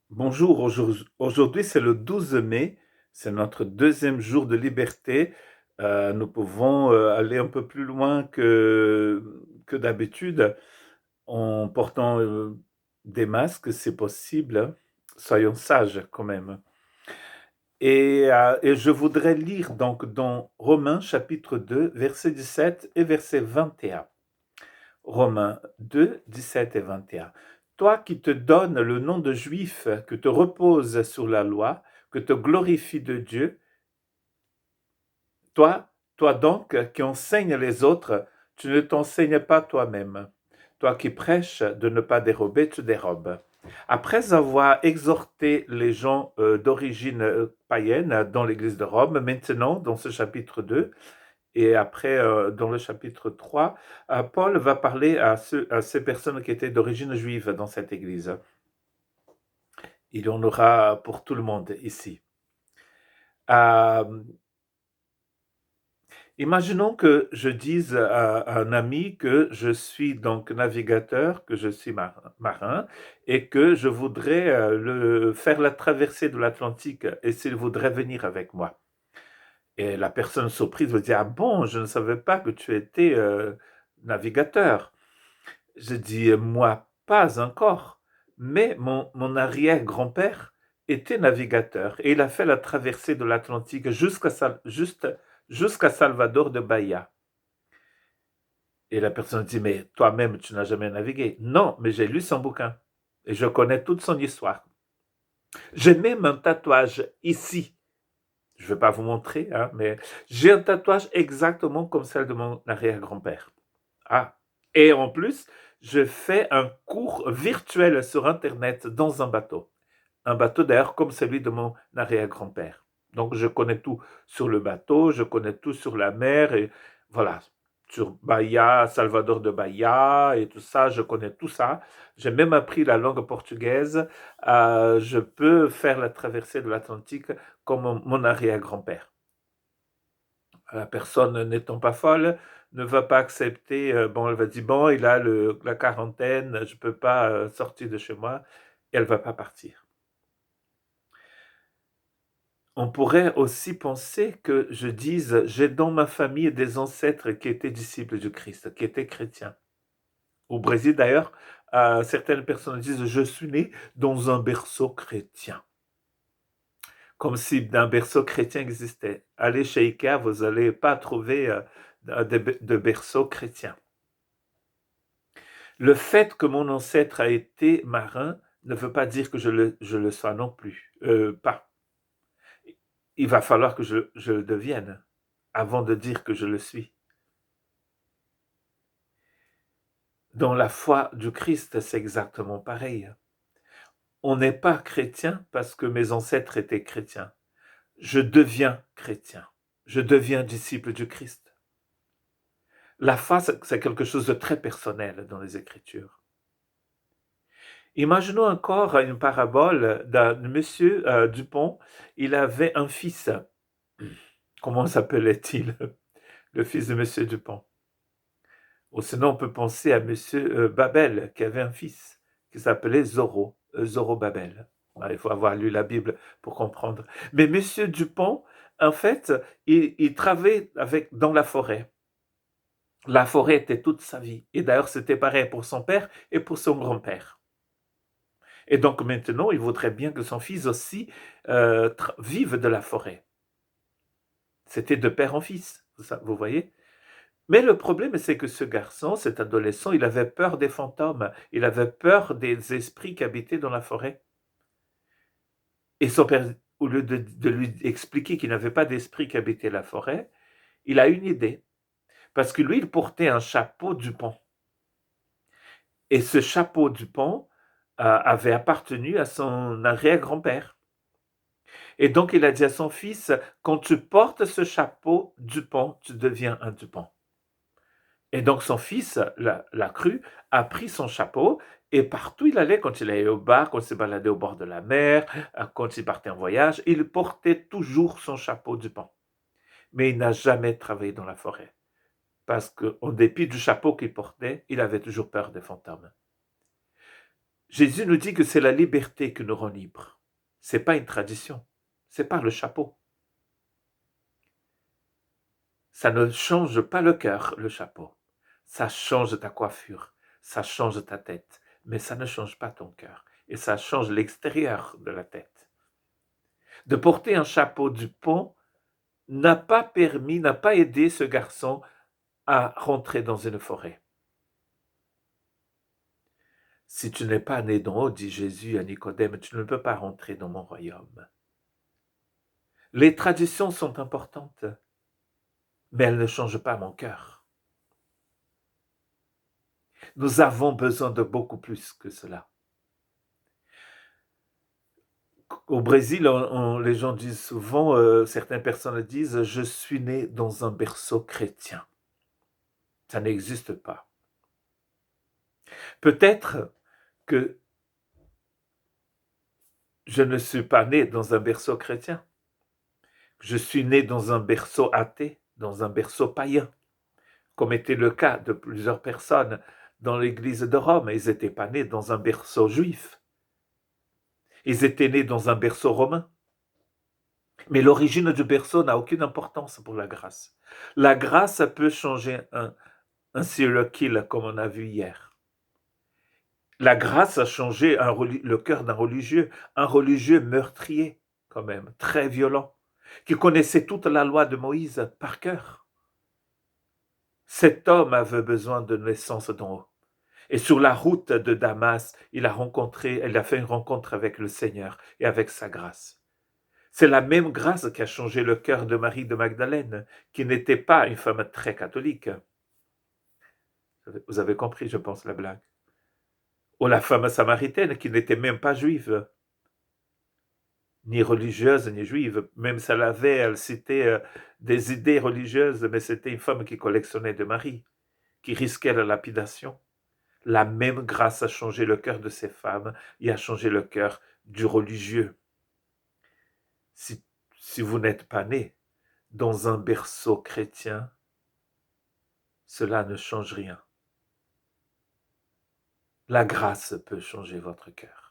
Bonjour, aujourd'hui c'est le 12 mai, c'est notre deuxième jour de liberté. Nous pouvons aller un peu plus loin que d'habitude en portant des masques, c'est possible. Soyons sages quand même. Et je voudrais lire donc dans Romains chapitre 2, verset 17 et verset 21. Romains 2, 17 et 21. Toi qui te donnes le nom de juif, que te reposes sur la loi, que te glorifie de Dieu, toi donc qui enseignes les autres, tu ne t'enseignes pas toi-même. Toi qui prêches de ne pas dérober, tu dérobes. Après avoir exhorté les gens d'origine païenne dans l'église de Rome, maintenant, dans ce chapitre 2, et après, dans le chapitre 3, Paul va parler à ces personnes qui étaient d'origine juive dans cette église. Il y en aura pour tout le monde ici. Euh, Imaginons que je dise à un ami que je suis donc navigateur, que je suis marin, et que je voudrais faire la traversée de l'Atlantique et s'il voudrait venir avec moi. Et la personne surprise va dire, ah bon, je ne savais pas que tu étais navigateur. Je dis, moi, pas encore, mais mon arrière-grand-père était navigateur et il a fait la traversée de l'Atlantique jusqu'à Salvador de Bahia. Et la personne dit, mais toi-même, tu n'as jamais navigué. Non, mais j'ai lu son bouquin et je connais toute son histoire. J'ai même un tatouage ici. Je ne vais pas vous montrer, hein, mais j'ai un tatouage exactement comme celle de mon arrière-grand-père. Ah, et en plus, je fais un cours virtuel sur Internet dans un bateau. Un bateau d'ailleurs comme celui de mon arrière-grand-père. Donc je connais tout sur le bateau, je connais tout sur la mer, et voilà, sur Bahia, Salvador de Bahia et tout ça, je connais tout ça. J'ai même appris la langue portugaise. Je peux faire la traversée de l'Atlantique comme mon arrière-grand-père. La personne n'étant pas folle, ne va pas accepter, bon, elle va dire, bon, il a la quarantaine, je ne peux pas sortir de chez moi, et elle ne va pas partir. On pourrait aussi penser que je dise, j'ai dans ma famille des ancêtres qui étaient disciples du Christ, qui étaient chrétiens. Au Brésil, d'ailleurs, certaines personnes disent, je suis né dans un berceau chrétien. Comme si un berceau chrétien existait. Allez chez Ikea, vous n'allez pas trouver de berceau chrétien. Le fait que mon ancêtre a été marin ne veut pas dire que je le sois non plus. Pas. Il va falloir que je le devienne avant de dire que je le suis. Dans la foi du Christ, c'est exactement pareil. On n'est pas chrétien parce que mes ancêtres étaient chrétiens. Je deviens chrétien. Je deviens disciple du Christ. La foi, c'est quelque chose de très personnel dans les Écritures. Imaginons encore une parabole d'un monsieur Dupont. Il avait un fils. Comment s'appelait-il? Le fils de monsieur Dupont. Ou sinon, on peut penser à monsieur Babel, qui avait un fils, qui s'appelait Zorobabel. Il faut avoir lu la Bible pour comprendre. Mais monsieur Dupont, en fait, il travaillait dans la forêt. La forêt était toute sa vie. Et d'ailleurs, c'était pareil pour son père et pour son grand-père. Et donc maintenant, il voudrait bien que son fils aussi vive de la forêt. C'était de père en fils, vous voyez. Mais le problème, c'est que ce garçon, cet adolescent, il avait peur des fantômes, il avait peur des esprits qui habitaient dans la forêt. Et son père, au lieu de lui expliquer qu'il n'avait pas d'esprit qui habitait la forêt, il a une idée. Parce que lui, il portait un chapeau Dupont. Et ce chapeau Dupont avait appartenu à son arrière-grand-père. Et donc, il a dit à son fils, quand tu portes ce chapeau Dupont, tu deviens un Dupont. Et donc, son fils, l'a cru, a pris son chapeau et partout il allait, quand il allait au bar, quand il se baladait au bord de la mer, quand il partait en voyage, il portait toujours son chapeau Dupont. Mais il n'a jamais travaillé dans la forêt. Parce qu'en dépit du chapeau qu'il portait, il avait toujours peur des fantômes. Jésus nous dit que c'est la liberté qui nous rend libres. C'est pas une tradition. C'est pas le chapeau. Ça ne change pas le cœur, le chapeau. Ça change ta coiffure. Ça change ta tête. Mais ça ne change pas ton cœur. Et ça change l'extérieur de la tête. De porter un chapeau du pont n'a pas aidé ce garçon à rentrer dans une forêt. Si tu n'es pas né d'en haut, dit Jésus à Nicodème, tu ne peux pas rentrer dans mon royaume. Les traditions sont importantes, mais elles ne changent pas mon cœur. Nous avons besoin de beaucoup plus que cela. Au Brésil, les gens disent souvent, certaines personnes disent, je suis né dans un berceau chrétien. Ça n'existe pas. Peut-être que je ne suis pas né dans un berceau chrétien. Je suis né dans un berceau athée, dans un berceau païen, comme était le cas de plusieurs personnes dans l'église de Rome. Ils n'étaient pas nés dans un berceau juif. Ils étaient nés dans un berceau romain. Mais l'origine du berceau n'a aucune importance pour la grâce. La grâce peut changer un serial killer, comme on a vu hier. La grâce a changé le cœur d'un religieux, un religieux meurtrier, quand même, très violent, qui connaissait toute la loi de Moïse par cœur. Cet homme avait besoin de naissance d'en haut. Et sur la route de Damas, il a fait une rencontre avec le Seigneur et avec sa grâce. C'est la même grâce qui a changé le cœur de Marie de Magdalène, qui n'était pas une femme très catholique. Vous avez compris, je pense, la blague. Ou la femme samaritaine, qui n'était même pas juive, ni religieuse, ni juive. Même si elle citait des idées religieuses, mais c'était une femme qui collectionnait de Marie, qui risquait la lapidation. La même grâce a changé le cœur de ces femmes et a changé le cœur du religieux. Si vous n'êtes pas né dans un berceau chrétien, cela ne change rien. La grâce peut changer votre cœur.